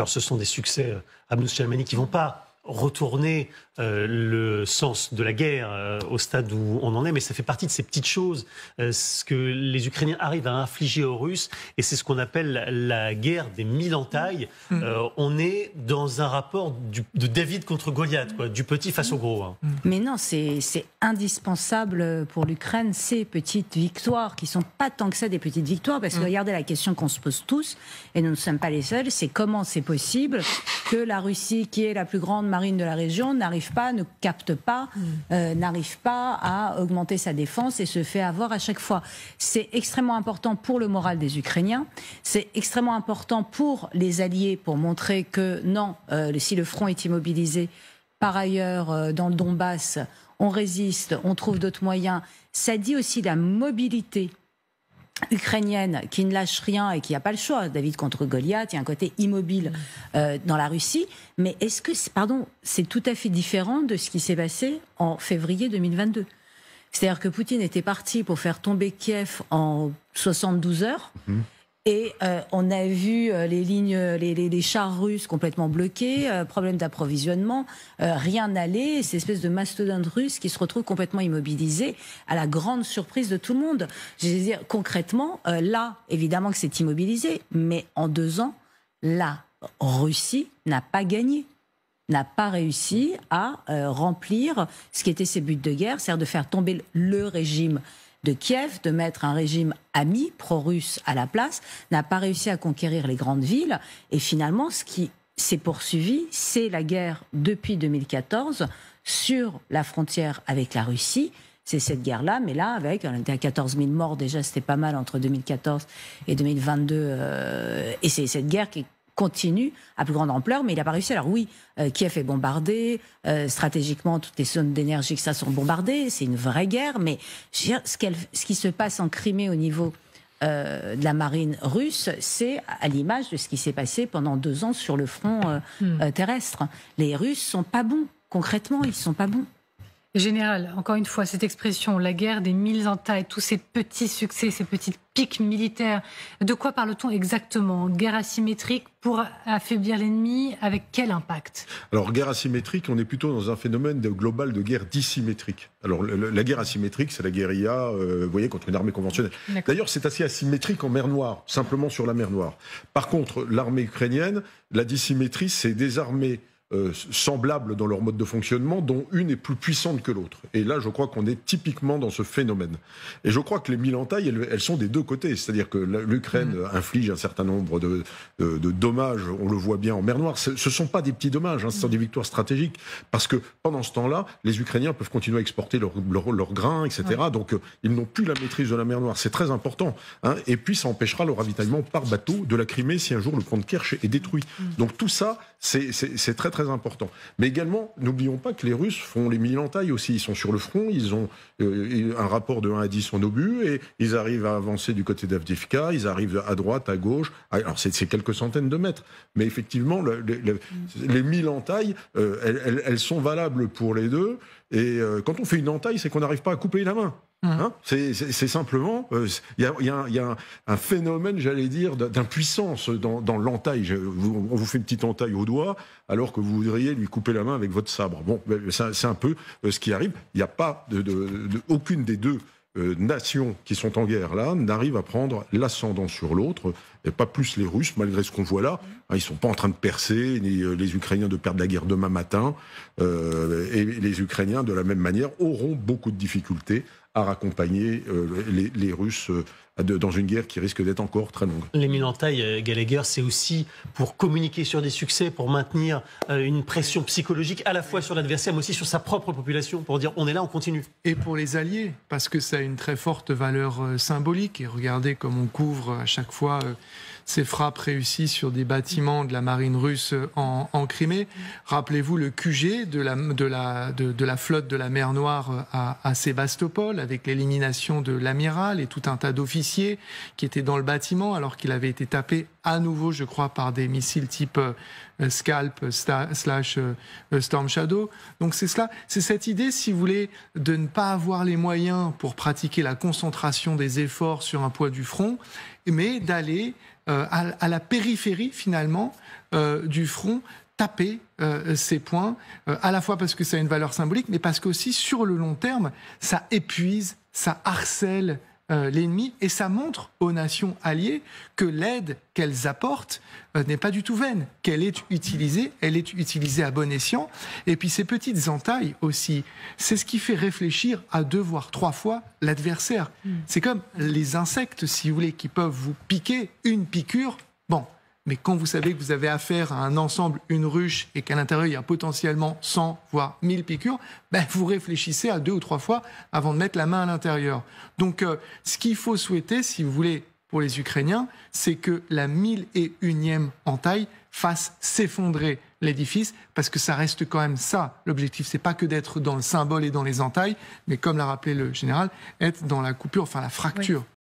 Alors ce sont des succès, Abnous Chalmani, qui ne vont pas retourner le sens de la guerre au stade où on en est, mais ça fait partie de ces petites choses, ce que les Ukrainiens arrivent à infliger aux Russes, et c'est ce qu'on appelle la guerre des mille entailles. On est dans un rapport de David contre Goliath, quoi, du petit face au gros. Hein. Mais non, c'est indispensable pour l'Ukraine, ces petites victoires, qui ne sont pas tant que ça des petites victoires, parce que regardez la question qu'on se pose tous, et nous ne sommes pas les seuls, c'est comment c'est possible que la Russie, qui est la plus grande marine de la région, ne capte pas, n'arrive pas à augmenter sa défense et se fait avoir à chaque fois. C'est extrêmement important pour le moral des Ukrainiens, c'est extrêmement important pour les alliés, pour montrer que non, si le front est immobilisé, par ailleurs, dans le Donbass, on résiste, on trouve d'autres moyens. Ça dit aussi la mobilité ukrainienne qui ne lâche rien et qui n'a pas le choix. David contre Goliath, il y a un côté immobile dans la Russie. Mais est-ce que, c'est tout à fait différent de ce qui s'est passé en février 2022 ? C'est-à-dire que Poutine était parti pour faire tomber Kiev en 72 heures. Et on a vu les chars russes complètement bloqués, problème d'approvisionnement, rien n'allait, ces espèces de mastodontes russes qui se retrouvent complètement immobilisés, à la grande surprise de tout le monde. Je veux dire, concrètement, là, évidemment que c'est immobilisé, mais en 2 ans, la Russie n'a pas gagné, n'a pas réussi à remplir ce qui était ses buts de guerre, c'est-à-dire de faire tomber le régime de Kiev, de mettre un régime ami, pro-russe à la place, n'a pas réussi à conquérir les grandes villes. Et finalement, ce qui s'est poursuivi, c'est la guerre depuis 2014 sur la frontière avec la Russie. C'est cette guerre-là, mais là, on était à 14 000 morts déjà, c'était pas mal entre 2014 et 2022. Et c'est cette guerre qui continue à plus grande ampleur, mais il n'a pas réussi. Alors oui, Kiev est bombardé, stratégiquement, toutes les zones d'énergie que ça sont bombardées, c'est une vraie guerre, mais je veux dire, ce qui se passe en Crimée au niveau de la marine russe, c'est à l'image de ce qui s'est passé pendant 2 ans sur le front terrestre. Les Russes sont pas bons, concrètement, ils sont pas bons. Général, encore une fois, cette expression, la guerre des mille entailles, tous ces petits succès, ces petites piques militaires, de quoi parle-t-on exactement ? Guerre asymétrique pour affaiblir l'ennemi, avec quel impact ? Alors, guerre asymétrique, on est plutôt dans un phénomène global de guerre dissymétrique. Alors, la guerre asymétrique, c'est la guérilla, vous voyez, contre une armée conventionnelle. D'ailleurs, c'est assez asymétrique en mer Noire, simplement sur la mer Noire. Par contre, l'armée ukrainienne, la dissymétrie, c'est des armées semblables dans leur mode de fonctionnement, dont une est plus puissante que l'autre. Et là, je crois qu'on est typiquement dans ce phénomène. Et je crois que les mille entailles, elles sont des deux côtés. C'est-à-dire que l'Ukraine inflige un certain nombre de dommages, on le voit bien en mer Noire. Ce ne sont pas des petits dommages, ce sont des victoires stratégiques. Parce que pendant ce temps-là, les Ukrainiens peuvent continuer à exporter leurs grains, etc. Donc, ils n'ont plus la maîtrise de la mer Noire. C'est très important. Et puis, ça empêchera le ravitaillement par bateau de la Crimée si un jour le pont de Kerch est détruit. Donc, tout ça, c'est très, très important. Mais également, n'oublions pas que les Russes font les mille entailles aussi. Ils sont sur le front, ils ont un rapport de 1 à 10 en obus, et ils arrivent à avancer du côté d'Avdiivka, ils arrivent à droite, à gauche. Alors, c'est quelques centaines de mètres. Mais effectivement, les mille entailles, elles sont valables pour les deux. Et quand on fait une entaille, c'est qu'on n'arrive pas à couper la main. C'est simplement, il y a un phénomène, j'allais dire, d'impuissance dans l'entaille. On vous fait une petite entaille au doigt, alors que vous voudriez lui couper la main avec votre sabre. Bon, c'est un peu ce qui arrive. Il n'y a pas aucune des deux nations qui sont en guerre là n'arrive à prendre l'ascendant sur l'autre, et pas plus les Russes, malgré ce qu'on voit là. Ils sont pas en train de percer, ni les Ukrainiens de perdre la guerre demain matin, et les Ukrainiens, de la même manière, auront beaucoup de difficultés à raccompagner les Russes dans une guerre qui risque d'être encore très longue. Les mille entailles, Gallagher, c'est aussi pour communiquer sur des succès, pour maintenir une pression psychologique à la fois sur l'adversaire, mais aussi sur sa propre population, pour dire on est là, on continue. Et pour les alliés, parce que ça a une très forte valeur symbolique. Et regardez comme on couvre à chaque fois ces frappes réussies sur des bâtiments de la marine russe en Crimée. Rappelez-vous le QG de la flotte de la mer Noire à Sébastopol, avec l'élimination de l'amiral et tout un tas d'officiers qui étaient dans le bâtiment alors qu'il avait été tapé à nouveau, je crois, par des missiles type Scalp / Storm Shadow. Donc c'est cela, c'est cette idée, si vous voulez, de ne pas avoir les moyens pour pratiquer la concentration des efforts sur un point du front, mais d'aller à la périphérie finalement du front, taper ces points, à la fois parce que ça a une valeur symbolique, mais parce qu'aussi sur le long terme, ça épuise, ça harcèle l'ennemi, et ça montre aux nations alliées que l'aide qu'elles apportent n'est pas du tout vaine, qu'elle est utilisée, elle est utilisée à bon escient. Et puis ces petites entailles aussi, c'est ce qui fait réfléchir à 2 voire 3 fois l'adversaire. C'est comme les insectes, si vous voulez, qui peuvent vous piquer, une piqûre, bon. Mais quand vous savez que vous avez affaire à un ensemble, une ruche, et qu'à l'intérieur, il y a potentiellement 100, voire 1000 piqûres, vous réfléchissez à 2 ou 3 fois avant de mettre la main à l'intérieur. Donc, ce qu'il faut souhaiter, si vous voulez, pour les Ukrainiens, c'est que la 1001e entaille fasse s'effondrer l'édifice, parce que ça reste quand même ça. L'objectif, c'est pas que d'être dans le symbole et dans les entailles, mais comme l'a rappelé le général, être dans la coupure, enfin la fracture. Oui.